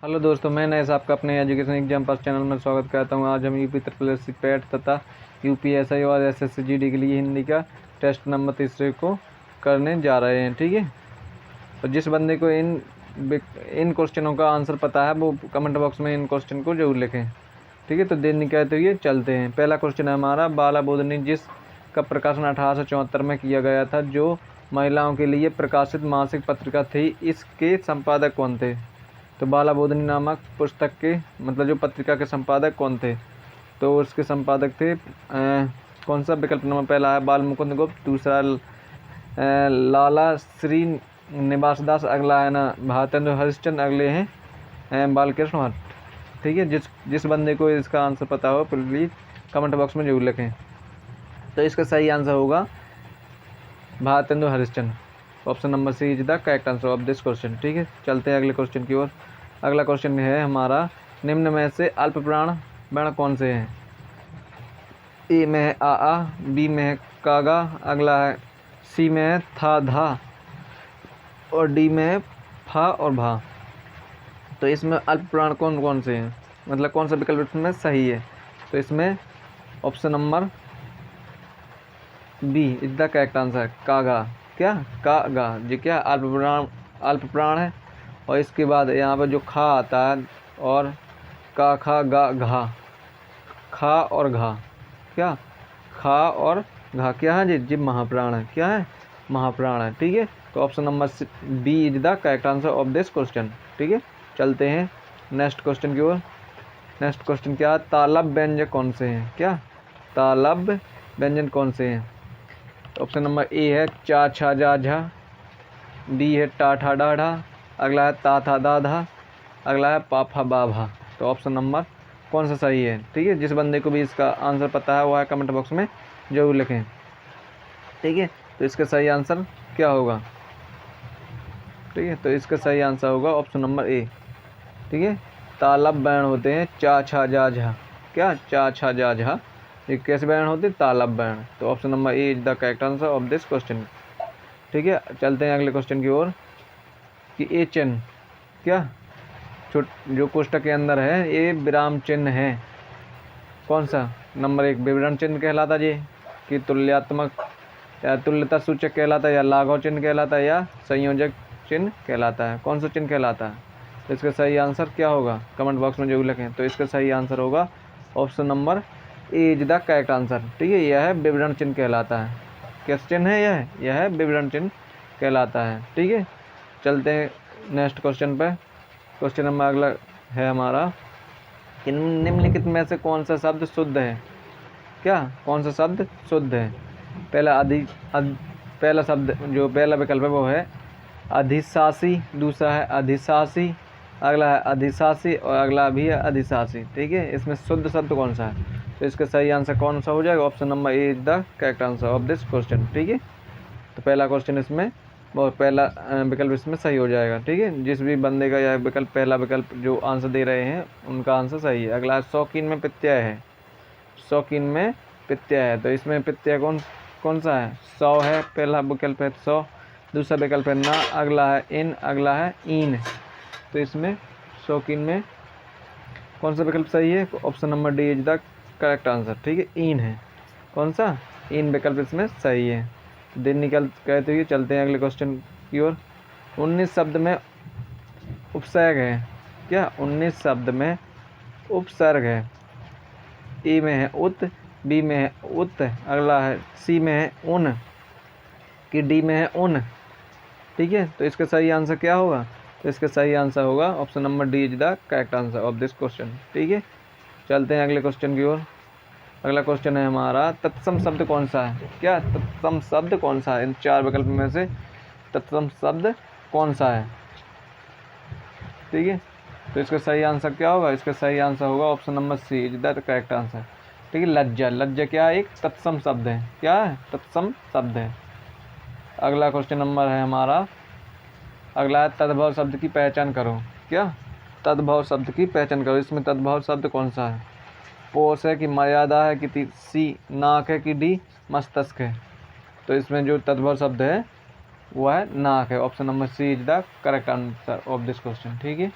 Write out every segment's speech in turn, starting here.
Hello दोस्तों, मैं नएस आपका अपने एजुकेशन एग्जाम पास चैनल में स्वागत करता हूं। आज हम यूपी ट्रिपल पैट तथा यूपीएसआई और एसएससी जीडी के लिए हिंदी का टेस्ट नंबर 3 को करने जा रहे हैं। ठीक है, तो जिस बंदे को इन क्वेश्चनों का आंसर पता है वो कमेंट बॉक्स में इन क्वेश्चन को जरूर लिखें। ठीक है, तो देर नहीं कहते हुए चलते हैं। पहला क्वेश्चन है हमारा, बाला बोधनी जिसका प्रकाशन 1874 में किया गया था, जो महिलाओं के लिए प्रकाशित मासिक पत्रिका थी, इसके संपादक कौन थे? तो बाला बोधनी नामक पुस्तक के मतलब जो पत्रिका के संपादक कौन थे? तो उसके संपादक थे कौन सा? विकल्प नंबर पहला है बाल मुकुंद गुप्त, दूसरा लाला श्री निवास दास, अगला है ना भारतेंदु हरिश्चंद्र, अगले हैं बालकृष्ण भट्ट। ठीक है, जिस बंदे को इसका आंसर पता हो प्लीज़ कमेंट बॉक्स में जरूर लिखें। तो इसका सही आंसर होगा Bharatendu Harishchandra. Option number C is the correct answer of this question. ठीक है, चलते हैं अगले क्वेश्चन की ओर। अगला क्वेश्चन है हमारा, निम्न में से अल्प प्राण वर्ण कौन से हैं? ए में है आ, बी में है कागा, अगला है सी में है था धा, और डी में है फा और भा। तो इसमें अल्प प्राण कौन कौन से हैं, मतलब कौन सा विकल्प इसमें सही है? तो इसमें option number B is the correct answer, कागा। क्या? कागा जी, क्या अल्प प्राण है। और इसके बाद यहाँ पर जो खा आता है और का खा गा घा, खा और घा, क्या खा और घा क्या है जी? महाप्राण है। क्या है? महाप्राण है। ठीक है, तो option number B is the correct answer of this question. ठीक है, चलते हैं नेक्स्ट क्वेश्चन की ओर। नेक्स्ट क्वेश्चन क्या है, तालब व्यंजक कौन से हैं? क्या तालब व्यंजन कौन से हैं? ऑप्शन नंबर ए है चा छा जा झा, बी है टा ठा डा ढा, अगला है ता था दा धा, अगला है पा फा बा भा। तो ऑप्शन नंबर कौन सा सही है? ठीक है, जिस बंदे को भी इसका आंसर पता है वह कमेंट बॉक्स में जरूर लिखें। ठीक है, तो इसका सही आंसर क्या होगा? ठीक है, तो इसका सही आंसर होगा ऑप्शन नंबर ए। ठीक है, तालब वर्ण होते हैं चा छा जा झा। क्या? चा छा जा झा, ये कैसे वर्ण होते हैं? तालब वर्ण। तो option number A is the correct answer of this question. ठीक है, चलते हैं अगले क्वेश्चन की ओर कि ए चिन्ह क्या जो कोष्टक के अंदर है ये विराम चिन्ह है, कौन सा? नंबर 1 विवरण चिन्ह कहलाता जी, कि तुल्यात्मक या तुल्यता सूचक कहलाता है, या लाघव चिन्ह कहलाता है, या संयोजक चिन्ह कहलाता है? कौन सा चिन्ह कहलाता है? तो इसका सही आंसर क्या होगा? कमेंट बॉक्स में जरूर लिखें। तो इसका सही आंसर होगा option number A is the correct answer. ठीक है, यह है विवरण चिन्ह कहलाता है। किस चिन्ह है यह है विवरण चिन्ह कहलाता है। ठीक है, चलते हैं नेक्स्ट क्वेश्चन पे। क्वेश्चन नंबर अगला है हमारा कि निम्नलिखित में से कौन सा शब्द शुद्ध है? क्या कौन सा शब्द शुद्ध है? पहला शब्द जो पहला विकल्प है वो है अधिशासी, दूसरा है अधिशासी, अगला है अधिशासी और अगला भी है अधिशासी। ठीक है, इसमें शुद्ध शब्द कौन सा है? तो इसका सही आंसर कौन सा हो जाएगा? Option number A is the correct answer of this question. ठीक है, तो पहला क्वेश्चन इसमें और पहला विकल्प इसमें सही हो जाएगा। ठीक है, जिस भी बंदे का यह विकल्प पहला विकल्प जो आंसर दे रहे हैं उनका आंसर सही है। अगला शौकीन में प्रत्यय है, शौकीन में प्रत्यय है, तो इसमें प्रत्यय कौन सा है? सौ है, पहला विकल्प है सौ, दूसरा विकल्प है ना, अगला है इन, अगला है ईन। तो इसमें शौकीन में कौन सा विकल्प सही है? Option number D is the correct answer. ठीक है, ईन है। कौन सा? ईन विकल्प इसमें सही है। दिन निकल कहते हुए चलते हैं अगले क्वेश्चन की ओर। 19 शब्द में उपसर्ग है। क्या? 19 शब्द में उपसर्ग है। ए में है उत, बी में है उत, अगला है सी में है उन, कि डी में है उन। ठीक है, तो इसका सही आंसर क्या होगा? तो इसका सही आंसर होगा option number D is the correct answer of this question. ठीक है, चलते हैं अगले क्वेश्चन की ओर। अगला क्वेश्चन है हमारा, तत्सम शब्द कौन सा है? क्या तत्सम शब्द कौन सा है? इन चार विकल्प में से तत्सम शब्द कौन सा है? ठीक है, तो इसका सही आंसर क्या होगा? इसका सही आंसर होगा option number C is the correct answer. ठीक है, लज्जा, लज्जा क्या है? एक तत्सम शब्द है। क्या है? तत्सम शब्द है। अगला क्वेश्चन नंबर है हमारा, अगला है तद्भव शब्द की पहचान करो। क्या? तद्भव शब्द की पहचान करो। इसमें तद्भव शब्द कौन सा है? पोष है, कि मर्यादा है, कि सी नाक है, कि डी मस्तिष्क है? तो इसमें जो तद्भव शब्द है वो है नाक है। Option number C is the correct answer of this question. ठीक है,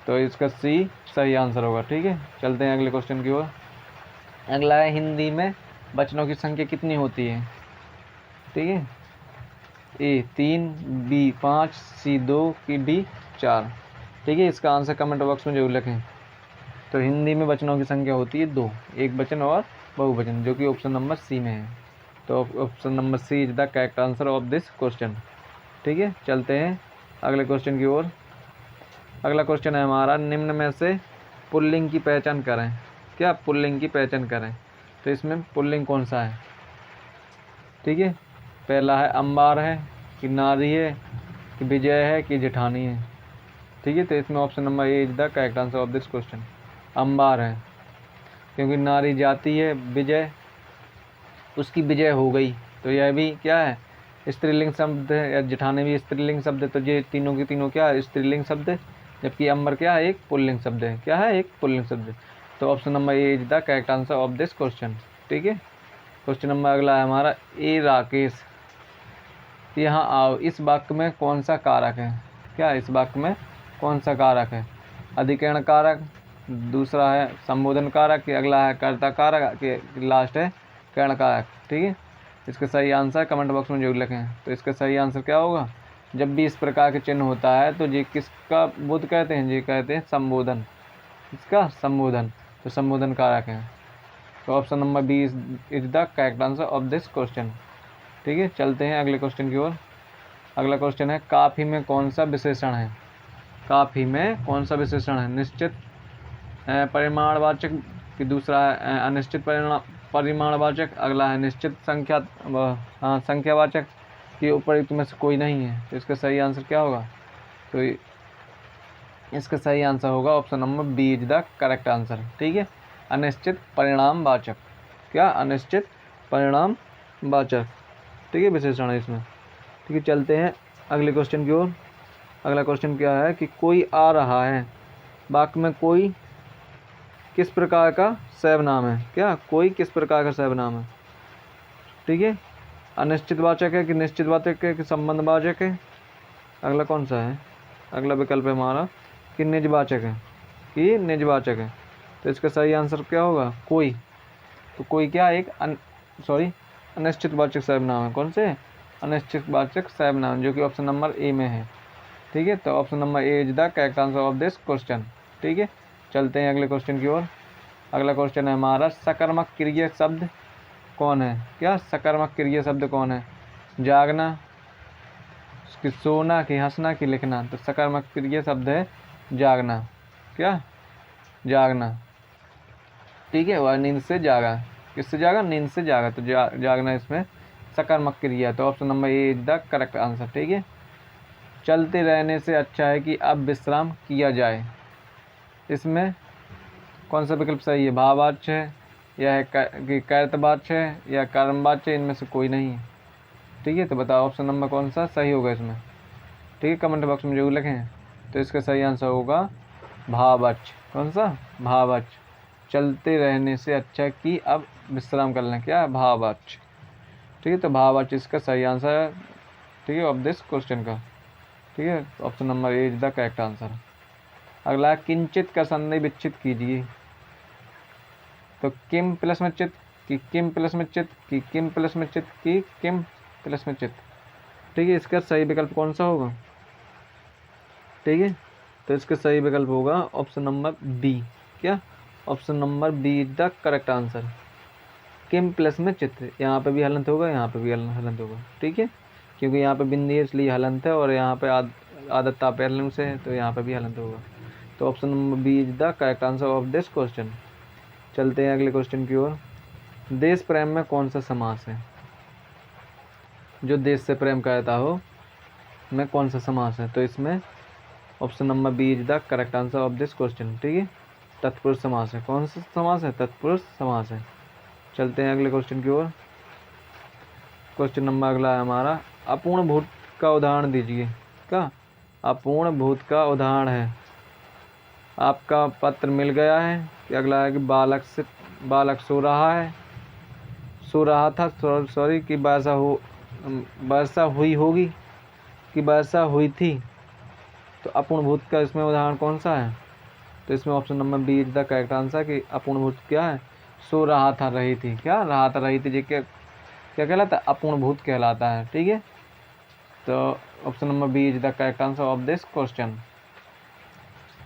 तो इसका सी सही आंसर होगा। ठीक है, चलते हैं अगले क्वेश्चन की ओर। अगला है हिंदी में वचनों की संख्या कितनी होती है। ठीक है, ए 3, बी 5, सी 2 की डी 4। ठीक है, इसका आंसर कमेंट बॉक्स में जरूर लिखें। तो हिंदी में वचनों की संख्या होती है 2, एक वचन और बहुवचन, जो कि ऑप्शन नंबर सी में है। तो option number C is the correct answer of this question. ठीक है, चलते हैं अगले क्वेश्चन की ओर। अगला क्वेश्चन है हमारा, निम्न में से पुल्लिंग की पहचान करें। क्या पुल्लिंग की पहचान करें, तो इसमें पुल्लिंग कौन सा है। ठीक है, पहला है अंबार है, कि नारी है, कि विजय है, कि जेठानी है। ठीक है, तो इसमें option number A is the correct answer of this question. अंबार है, क्योंकि नारी जाती है, विजय उसकी विजय हो गई, तो यह भी क्या है, स्त्रीलिंग शब्द है, या जेठानी भी स्त्रीलिंग शब्द है। तो ये तीनों की तीनों क्या है, स्त्रीलिंग शब्द है, जबकि अंबर क्या है, एक पुल्लिंग शब्द है। क्या है, एक पुल्लिंग शब्द है। तो option number A is the correct answer of this question. ठीक है, क्वेश्चन नंबर अगला है हमारा, ए राकेश यहाँ आओ, इस वाक्य में कौन सा कारक है। क्या इस वाक्य में कौन सा कारक है, अधिकरण कारक, दूसरा है संबोधन कारक, अगला है कर्ता कारक, के लास्ट है कर्ण कारक। ठीक है, इसका सही आंसर कमेंट बॉक्स में जरूर लिखें। तो इसका सही आंसर क्या होगा, जब भी इस प्रकार के चिन्ह होता है तो ये किसका बोध कहते हैं, ये कहते हैं संबोधन। इसका संबोधन, तो संबोधन कारक है। तो option number B is the correct answer of this question. ठीक है, चलते हैं अगले क्वेश्चन की ओर। अगला क्वेश्चन है, काफी में कौन सा विशेषण है। काफी में कौन सा विशेषण है, निश्चित परिमाणवाचक, कि दूसरा है अनिश्चित परिमाणवाचक, अगला है निश्चित संख्यावाचक, कि उपयुक्त में से कोई नहीं है। तो इसका सही आंसर क्या होगा, तो इसका सही आंसर होगा option number B is the correct answer. ठीक है, अनिश्चित परिणामवाचक। क्या, अनिश्चित परिणामवाचक। ठीक है, विशेषण है इसमें। ठीक है, चलते हैं अगले क्वेश्चन की ओर। अगला क्वेश्चन क्या है, कि कोई आ रहा है, वाक्य में कोई किस प्रकार का सर्वनाम है। क्या, कोई किस प्रकार का सर्वनाम है। ठीक है, अनिश्चित वाचक है, कि निश्चित वाचक है, कि संबंधवाचक है। अगला कौन सा है, अगला विकल्प है हमारा, कि निजवाचक है, कि निजवाचक है। तो इसका सही आंसर क्या होगा, कोई। तो कोई क्या, एक अनिश्चित वाचक सर्वनाम है। कौन से, अनिश्चित वाचक सर्वनाम, जो कि ऑप्शन नंबर ए में है। ठीक है, तो option number A is the correct answer of this question. ठीक है, चलते हैं अगले क्वेश्चन की ओर। अगला क्वेश्चन है हमारा, सकर्मक क्रिया शब्द कौन है। क्या, सकर्मक क्रिया शब्द कौन है, जागना, कि सोना, कि हंसना, कि लिखना। तो सकर्मक क्रिया शब्द है जागना। क्या, जागना। ठीक है, वह नींद से जागा, किससे जागा, नींद से जागा। तो जागना इसमें सकर्मक क्रिया। तो option number A is the correct answer. ठीक है, चलते रहने से अच्छा है कि अब विश्राम किया जाए, इसमें कौन सा विकल्प सही है, भाववाच्य है, या है कि कर्तवाच्य है, या कर्मवाच्य, इनमें से कोई नहीं है। ठीक है, तो बताओ ऑप्शन नंबर कौन सा सही होगा इसमें। ठीक है, कमेंट बॉक्स में जरूर लिखें। तो इसका सही आंसर होगा भाववाच्य। कौन सा, भाववाच्य। चलते रहने से अच्छा कि अब विश्राम कर लें, क्या, भाववाच्य। ठीक है, तो भाववाच्य इसका सही आंसर है। ठीक है, ऑफ दिस क्वेश्चन का। ठीक है, option number A is the correct answer. अगला, किंचित का संदेह विच्छित कीजिए। तो किम प्लस में चित, कि किम प्लस में चित, कि किम प्लस में चित, कि किम प्लस में चित। ठीक है, इसका सही विकल्प कौन सा होगा। ठीक है, तो इसका सही विकल्प होगा ऑप्शन नंबर बी। क्या, option number B is the correct answer. किम प्लस में चित्र, यहाँ पे भी हलंत होगा, यहाँ पे भी हलंत होगा। ठीक है, क्योंकि यहाँ पे बिंदी है इसलिए हलंत है, और यहाँ पे आदत तापेरलिंग से है, तो यहाँ पे भी हलंत होगा। तो option number B is the correct answer of this question. चलते हैं अगले क्वेश्चन की ओर। देश प्रेम में कौन सा समास है, जो देश से प्रेम करता हो में कौन सा समास है। तो इसमें option number B is the correct answer of this question. ठीक है, तत्पुरुष समास है। कौन सा समास है, तत्पुरुष समास है। चलते हैं अगले क्वेश्चन की ओर। क्वेश्चन नंबर अगला है हमारा, अपूर्ण भूत का उदाहरण दीजिए। क्या, अपूर्ण भूत का उदाहरण है, आपका पत्र मिल गया है, कि अगला है कि बालक सो रहा था, सॉरी, कि वर्षा हुई होगी, कि वर्षा हुई थी। तो अपूर्ण भूत का इसमें उदाहरण कौन सा है, तो इसमें option number B is the correct answer कि अपूर्णभूत क्या है, सो रहा था रही थी, क्या रहा था रही थी, ये क्या क्या कहलाता है, अपूर्णभूत कहलाता है। ठीक है, तो option number B is the correct answer of this question.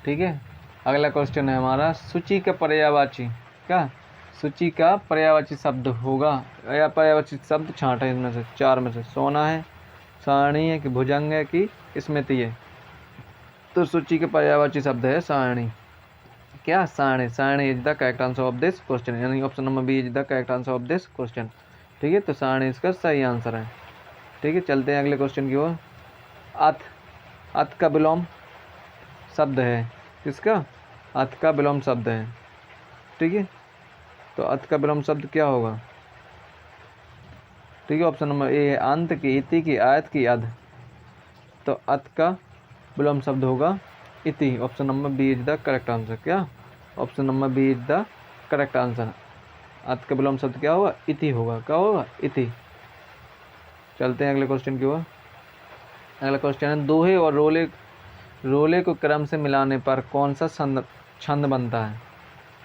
ठीक है, अगला क्वेश्चन है हमारा, सूची का पर्यायवाची, क्या सूची का पर्यायवाची शब्द होगा, या पर्यायवाची शब्द छांट है इनमें से चार में से, सोना है, सारणी है कि भुजंग है कि स्मृति है। तो सूची के पर्यायवाची शब्द है सारणी, क्या सारणी, सारणी is the correct answer of this question, यानी option number B is the correct answer of this question. ठीक है, तो सारणी इसका सही आंसर है। ठीक है, चलते हैं अगले क्वेश्चन की ओर। अथ, अथ का विलोम शब्द है, किसका, अथ का विलोम शब्द है। ठीक है, तो अथ का विलोम शब्द क्या होगा। ठीक है, ऑप्शन नंबर ए है अंत की, इति की, आयत की, अध। तो अथ का विलोम शब्द होगा इति, option number B is the correct answer, क्या option number B is the correct answer. अथ का विलोम शब्द क्या होगा, इति होगा, क्या होगा, इति। चलते हैं अगले क्वेश्चन की ओर। अगला क्वेश्चन है, दोहे और रोले, रोले को क्रम से मिलाने पर कौन सा छंद बनता है।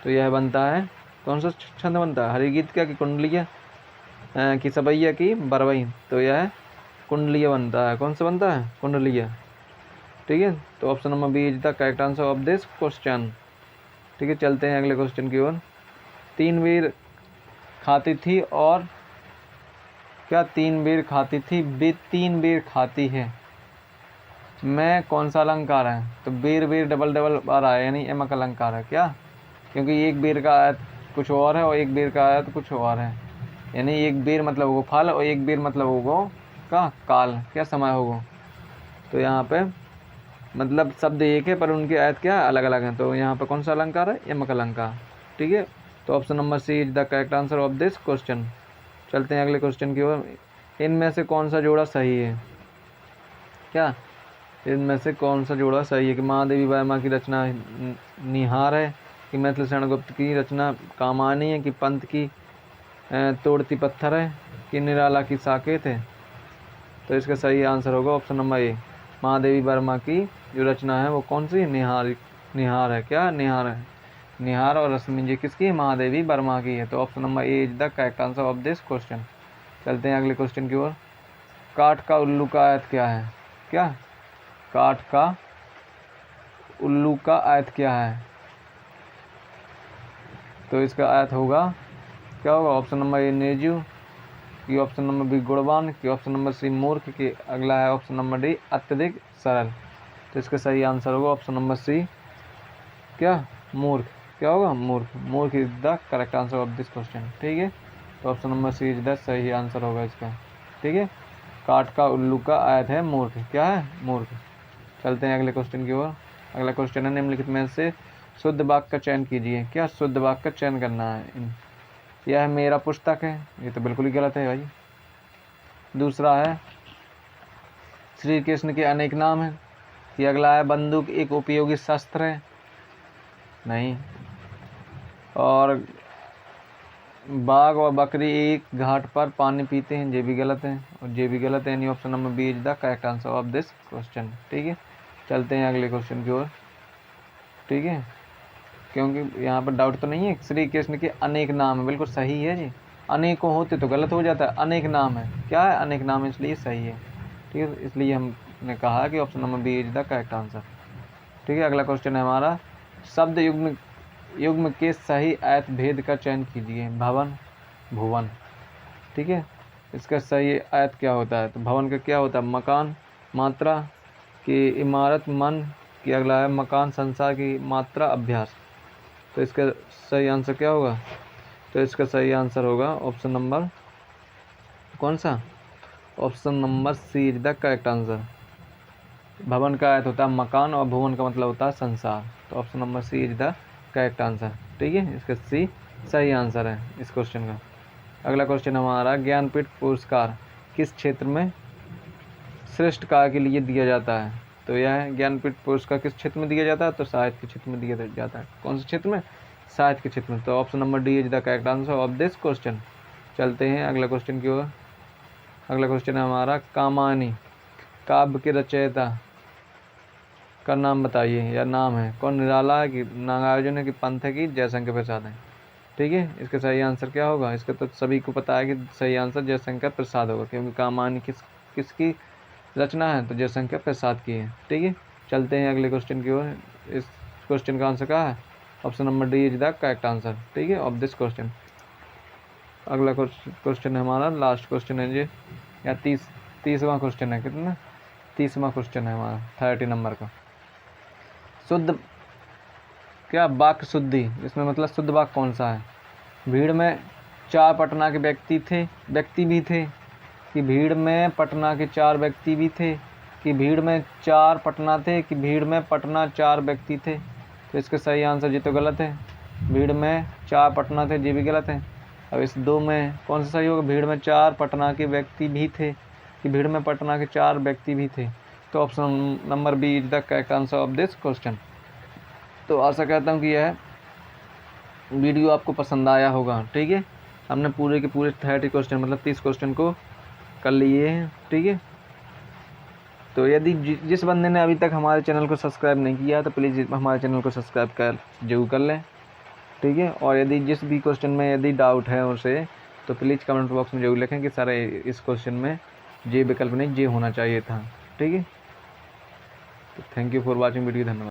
तो यह बनता है, कौन सा छंद बनता है, हरिगीत का कि कुंडलीय की सबैया की बरवई। तो यह कुंडलीय बनता है, कौन सा बनता है, कुंडलीय। ठीक है, तो option number B is the correct answer of this question. ठीक है, चलते हैं अगले क्वेश्चन की ओर। तीन बेर खाती थी और, क्या तीन बेर खाती थी, बे तीन बेर खाती है, मैं कौन सा अलंकार है। तो बेर बेर डबल डबल बार आया, यानी एमक अलंकार है, क्या, क्योंकि एक बेर का आयत कुछ और है और एक बेर का आयत कुछ और है, यानी एक बेर मतलब होगा फल और एक बेर मतलब होगा का काल, क्या समय होगा। तो यहाँ पे मतलब शब्द एक है पर उनके आयत क्या अलग अलग हैं, तो यहाँ पे कौन सा अलंकार है, यमक अलंकार। ठीक है, तो option number C is the correct answer of this question. चलते हैं अगले क्वेश्चन की ओर। इनमें से कौन सा जोड़ा सही है, क्या इनमें से कौन सा जोड़ा सही है, कि महादेवी वर्मा की रचना निहार है, कि मैथिली शरण गुप्त की रचना कामानी है, कि पंत की तोड़ती पत्थर है, कि निराला की साकेत है। तो इसका सही आंसर होगा option number A, Mahadevi Verma की जो रचना है वो कौन सी, निहार, निहार है, क्या निहार है, निहार और रश्मि जी किसकी है, महादेवी वर्मा की है। तो option number A is the correct answer of this question. चलते हैं अगले क्वेश्चन की ओर। काठ का उल्लू का आयत क्या है, क्या काठ का उल्लू का आयत क्या है। तो इसका आयत होगा, क्या होगा, ऑप्शन नंबर ए निर्जीव, की ऑप्शन नंबर बी गुणवान, की ऑप्शन नंबर सी मूर्ख, की अगला है ऑप्शन नंबर डी अत्यधिक सरल। तो इसका सही आंसर होगा ऑप्शन नंबर सी, क्या मूर्ख, क्या होगा, मूर्ख, मूर्ख is the correct answer of this question. ठीक है, तो option number C is the सही आंसर होगा इसका। ठीक है, काठ का उल्लू का आयत है मूर्ख, क्या है, मूर्ख। चलते हैं अगले क्वेश्चन की ओर। अगला क्वेश्चन है, निम्नलिखित में से शुद्ध वाक्य का चयन कीजिए, क्या शुद्ध वाक्य का चयन करना है। यह मेरा पुस्तक है, ये तो बिल्कुल ही गलत है भाई। दूसरा है, श्री कृष्ण के अनेक नाम हैं, कि अगला है, बंदूक एक उपयोगी शस्त्र है, नहीं। और बाघ और बकरी एक घाट पर पानी पीते हैं, ये भी गलत है, और ये भी गलत है, यानी option number B is the correct answer of this question. ठीक है, चलते हैं अगले क्वेश्चन की ओर। ठीक है, क्योंकि यहाँ पर डाउट तो नहीं है, श्री कृष्ण के अनेक नाम है, बिल्कुल सही है जी, अनेकों होते तो गलत हो जाता है, अनेक नाम है, क्या है, अनेक नाम है, इसलिए सही है। ठीक है, इसलिए हमने कहा कि option number B is the correct answer. ठीक है, अगला क्वेश्चन है हमारा, शब्द युग्म, युग्म के सही आयत भेद का चयन कीजिए, भवन, भुवन। ठीक है, इसका सही आयत क्या होता है। तो भवन का क्या होता है, मकान, मात्रा, की इमारत, मन, की अगला है मकान, संसार, की मात्रा, अभ्यास। तो इसका सही आंसर क्या होगा। तो इसका सही आंसर होगा ऑप्शन नंबर कौन सा, option number C is the correct answer. भवन का आयत होता है मकान और भुवन का मतलब होता है संसार। तो option number C is the correct answer. ठीक है, इसका सी सही आंसर है इस क्वेश्चन का। अगला क्वेश्चन हमारा, ज्ञानपीठ पुरस्कार किस क्षेत्र में श्रेष्ठ कार्य के लिए दिया जाता है। तो यह ज्ञानपीठ पुरस्कार किस क्षेत्र में दिया जाता है। तो साहित्य के क्षेत्र में दिया जाता है। कौन से क्षेत्र में, साहित्य के क्षेत्र में। तो option number D is the correct answer of this question. चलते हैं अगला क्वेश्चन की ओर। अगला क्वेश्चन है हमारा, कामायनी काव्य के रचयिता का नाम बताइए या नाम है। कौन निराला है कि नागार्जुन है कि पंथ है कि जयशंकर प्रसाद है। ठीक है, इसका सही आंसर क्या होगा? इसका तो सभी को पता है कि सही आंसर जयशंकर प्रसाद होगा, क्योंकि कहानी किसकी रचना है? तो जयशंकर प्रसाद की है। ठीक है, चलते हैं अगले क्वेश्चन की ओर। इस क्वेश्चन का आंसर क्या है? Option number D is the correct answer. ठीक है, ऑफ दिस क्वेश्चन। अगला क्वेश्चन है हमारा, लास्ट क्वेश्चन है ये, या 30वां क्वेश्चन है। कितना? 30वां क्वेश्चन है हमारा 30 नंबर का। शुद्ध क्या वाक्य शुद्धि, इसमें मतलब शुद्ध वाक्य कौन सा है? भीड़ में 4 पटना के व्यक्ति भी थे, कि भीड़ में पटना के 4 व्यक्ति भी थे, कि भीड़ में 4 पटना थे, कि भीड़ में पटना 4 व्यक्ति थे। तो इसका सही आंसर जी तो गलत है। भीड़ में 4 पटना थे, जी भी गलत है। अब इस 2 में कौन सा सही होगा? भीड़ में 4 पटना के व्यक्ति भी थे, कि भीड़ में पटना के 4 व्यक्ति भी थे। तो option number B is the correct answer of this question. तो आशा करता हूँ कि यह वीडियो आपको पसंद आया होगा। ठीक है, हमने पूरे के पूरे 30 क्वेश्चन मतलब 30 क्वेश्चन को कर लिए हैं। ठीक है, तो यदि जिस बंदे ने अभी तक हमारे चैनल को सब्सक्राइब नहीं किया तो प्लीज़ हमारे चैनल को सब्सक्राइब जरूर कर लें। ठीक है, और यदि जिस भी क्वेश्चन में यदि डाउट है उसे, तो प्लीज़ कमेंट बॉक्स में जरूर लिखें कि सर इस क्वेश्चन में ये विकल्प नहीं, ये होना चाहिए था। ठीक है, तो thank you for watching video. धन्यवाद।